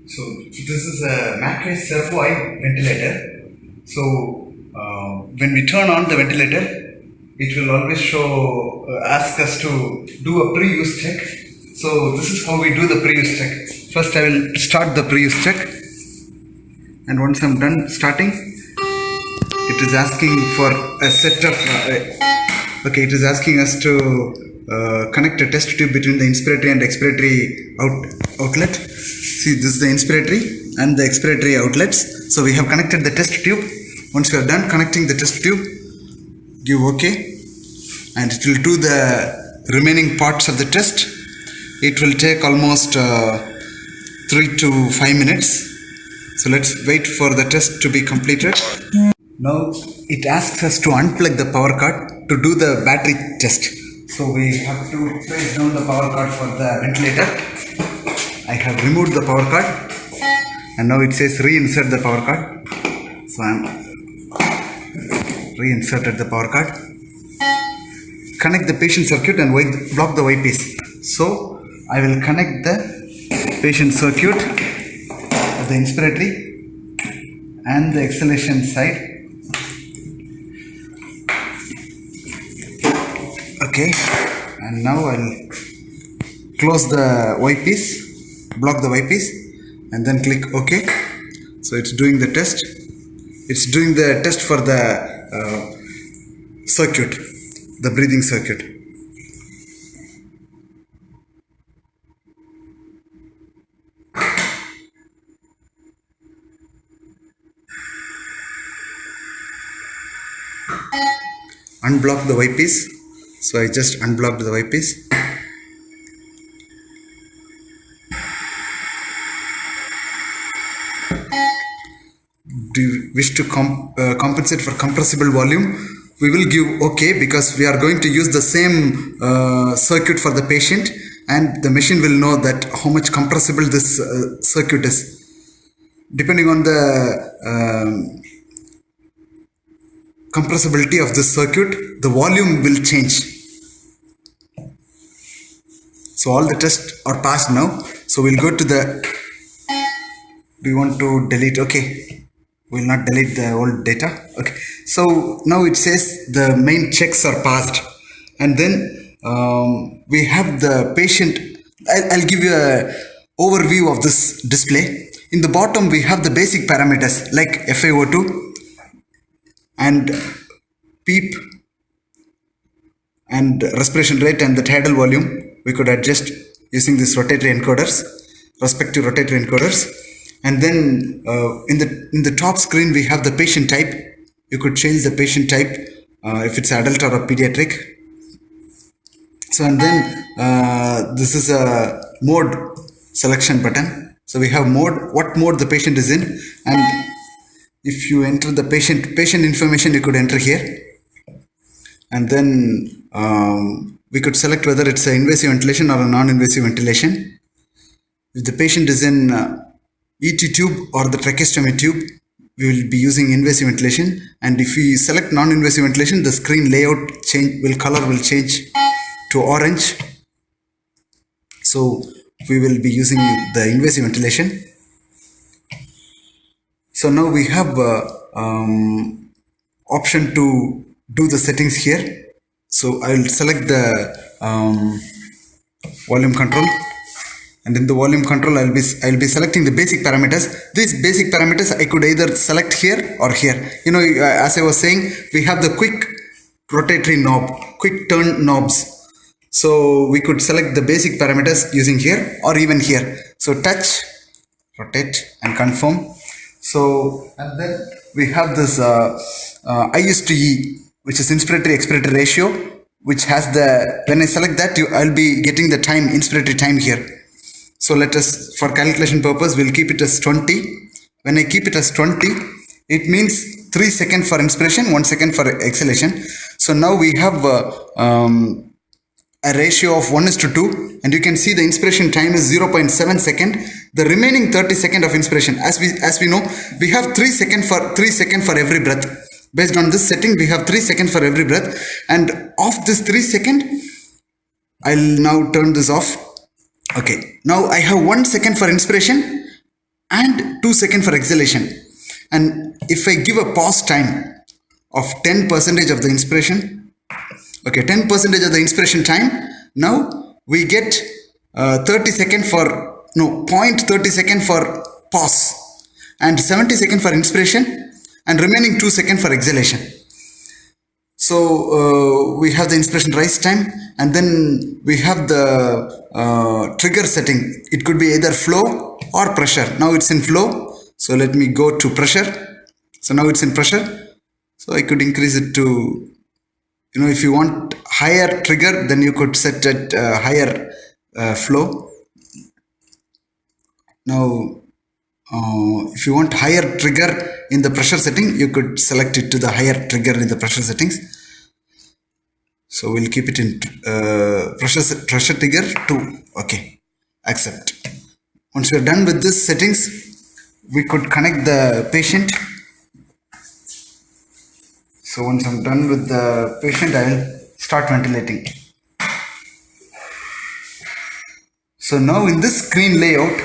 So this is a Maquet Servo I ventilator. So when we turn on the ventilator, it will always show, ask us to do a pre-use check. So this is how we do the pre-use check. First I will start the pre-use check, and once I'm done starting, it is asking for a set of okay, it is asking us to connect a test tube between the inspiratory and expiratory outlet. See, this is the inspiratory and the expiratory outlets. So we have connected the test tube. Once we are done connecting the test tube, give OK, and it will do the remaining parts of the test. It will take almost 3 to 5 minutes. So let's wait for the test to be completed. Now it asks us to unplug the power cord to do the battery test. So we have to place down the power cord for the ventilator. I have removed the power cord, and now it says reinsert the power cord. So I am reinserted the power cord. Connect the patient circuit and block the eyepiece. So I will connect the patient circuit, the inspiratory and the exhalation side. Okay, and now I'll close the eyepiece, block the eyepiece, and then click OK. So it's doing the test. It's doing the test for the circuit, the breathing circuit. Unblock the eyepiece. So I just unblocked the eyepiece. Do you wish to compensate for compressible volume? We will give OK, because we are going to use the same circuit for the patient, and the machine will know that how much compressible this circuit is. Depending on the compressibility of this circuit, the volume will change. So all the tests are passed now. So we'll go to the, do you want to delete? Okay, we'll not delete the old data. Okay, so now it says the main checks are passed, and then we have the patient. I'll give you a overview of this display. In the bottom we have the basic parameters like FiO2 and PEEP and respiration rate and the tidal volume. We could adjust using these rotatory encoders, respective rotatory encoders. And then in the top screen we have the patient type. You could change the patient type if it's adult or a pediatric. So, and then this is a mode selection button. So we have mode, what mode the patient is in, and if you enter the patient information, you could enter here, and then we could select whether it's an invasive ventilation or a non-invasive ventilation. If the patient is in ET tube or the tracheostomy tube, we will be using invasive ventilation. And if we select non-invasive ventilation, the screen layout color will change to orange. So we will be using the invasive ventilation. So now we have option to do the settings here. So I will select the volume control, and in the volume control I'll be selecting the basic parameters. These basic parameters I could either select here or here. You know, as I was saying, we have the quick rotatory knob, quick turn knobs. So we could select the basic parameters using here or even here. So touch, rotate and confirm. So, and then we have this I/E, which is inspiratory expiratory ratio, which has the, when I select that, I'll be getting the time, inspiratory time here. So let us, for calculation purpose, we'll keep it as 20. When I keep it as 20, it means 3 seconds for inspiration, 1 second for exhalation. So now we have a ratio of 1:2, and you can see the inspiration time is 0.7 second. The remaining 30 seconds of inspiration, as we know, we have 3 seconds for every breath. Based on this setting, we have 3 seconds for every breath, and of this 3 seconds, I'll now turn this off. Okay, now I have 1 second for inspiration and 2 seconds for exhalation. And if I give a pause time of 10% of the inspiration, okay, 10% of the inspiration time, now we get 30 seconds for, no, 0.30 second for pause, and 70 seconds for inspiration, and remaining 2 seconds for exhalation. So we have the inspiration rise time, and then we have the trigger setting. It could be either flow or pressure. Now it's in flow. So let me go to pressure. So now it's in pressure. So I could increase it to, if you want higher trigger, then you could set it higher flow. Now, if you want higher trigger in the pressure setting, you could select it to the higher trigger in the pressure settings. So we'll keep it in pressure trigger 2. Okay, accept. Once we're done with this settings, we could connect the patient. So once I'm done with the patient, I'll start ventilating. So now in this screen layout,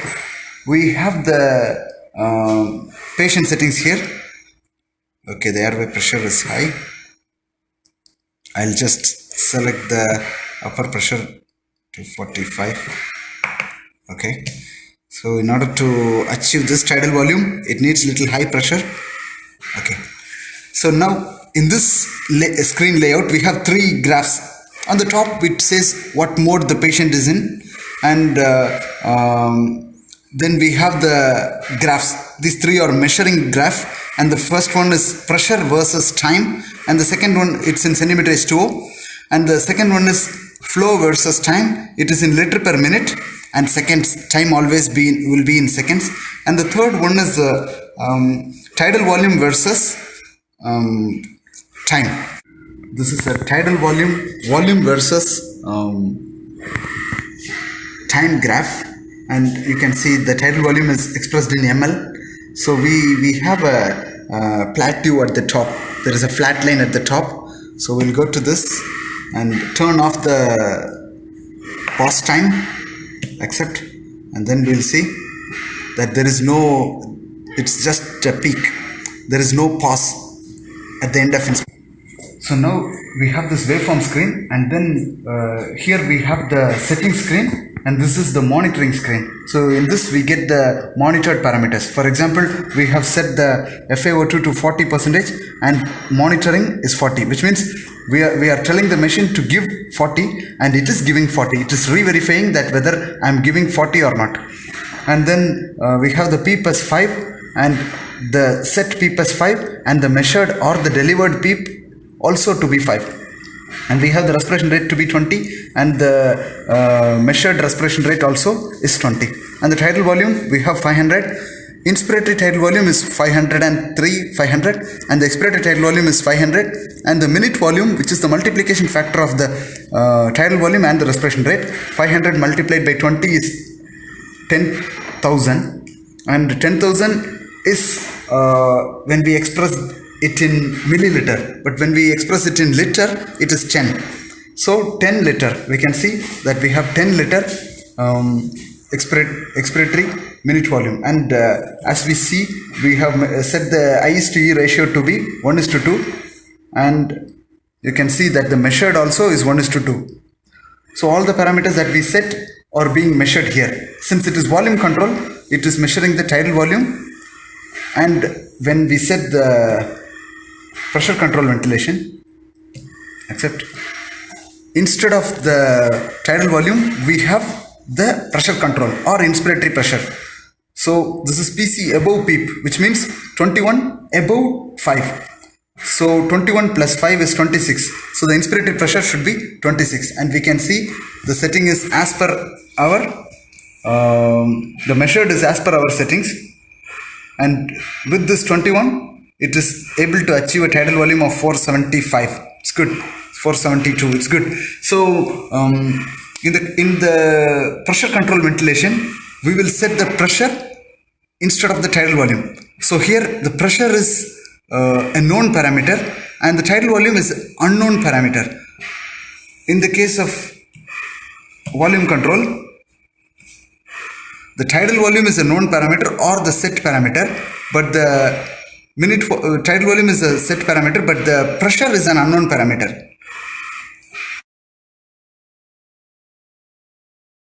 we have the patient settings here. Okay, the airway pressure is high. I'll just select the upper pressure to 45. Okay. So in order to achieve this tidal volume, it needs little high pressure. Okay. So now in this screen layout, we have 3 graphs. On the top, it says what mode the patient is in, and then we have the graphs. These 3 are measuring graph, and the first one is pressure versus time, and the second one, it's in centimeter H2O, and the second one is flow versus time. It is in liter per minute, and seconds. Time always will be in seconds. And the third one is tidal volume versus time. This is a tidal volume versus time graph, and you can see the tidal volume is expressed in ml. So we have a plateau at the top. There is a flat line at the top. So we'll go to this and turn off the pause time, accept, and then we'll see that there is no, it's just a peak. There is no pause at the end of inspection. So now we have this waveform screen, and then here we have the setting screen, and this is the monitoring screen. So in this we get the monitored parameters. For example, we have set the FiO2 to 40% and monitoring is 40, which means we are telling the machine to give 40, and it is giving 40. It is re-verifying that whether I am giving 40 or not. And then we have the peep as 5 and the set peep as 5, and the measured or the delivered peep also to be 5. And we have the respiration rate to be 20, and the measured respiration rate also is 20. And the tidal volume, we have 500. Inspiratory tidal volume is 503, 500, and the expiratory tidal volume is 500. And the minute volume, which is the multiplication factor of the tidal volume and the respiration rate, 500 multiplied by 20 is 10,000. And 10,000 is when we express it in milliliter, but when we express it in liter, it is 10. So 10 liter, we can see that we have 10 liter expiratory minute volume, and as we see, we have set the I/E ratio to be 1:2, and you can see that the measured also is 1:2. So all the parameters that we set are being measured here. Since it is volume control, it is measuring the tidal volume, and when we set the pressure control ventilation, except instead of the tidal volume, we have the pressure control or inspiratory pressure. So this is PC above PEEP, which means 21 above 5. So 21 plus 5 is 26. So the inspiratory pressure should be 26, and we can see the setting is as per our the measured is as per our settings, and with this 21 it is able to achieve a tidal volume of 475. It's good. 472. It's good. So in the pressure control ventilation, we will set the pressure instead of the tidal volume. So here the pressure is a known parameter, and the tidal volume is unknown parameter. In the case of volume control, The tidal volume is a known parameter or the set parameter, but the tidal volume is a set parameter, but the pressure is an unknown parameter.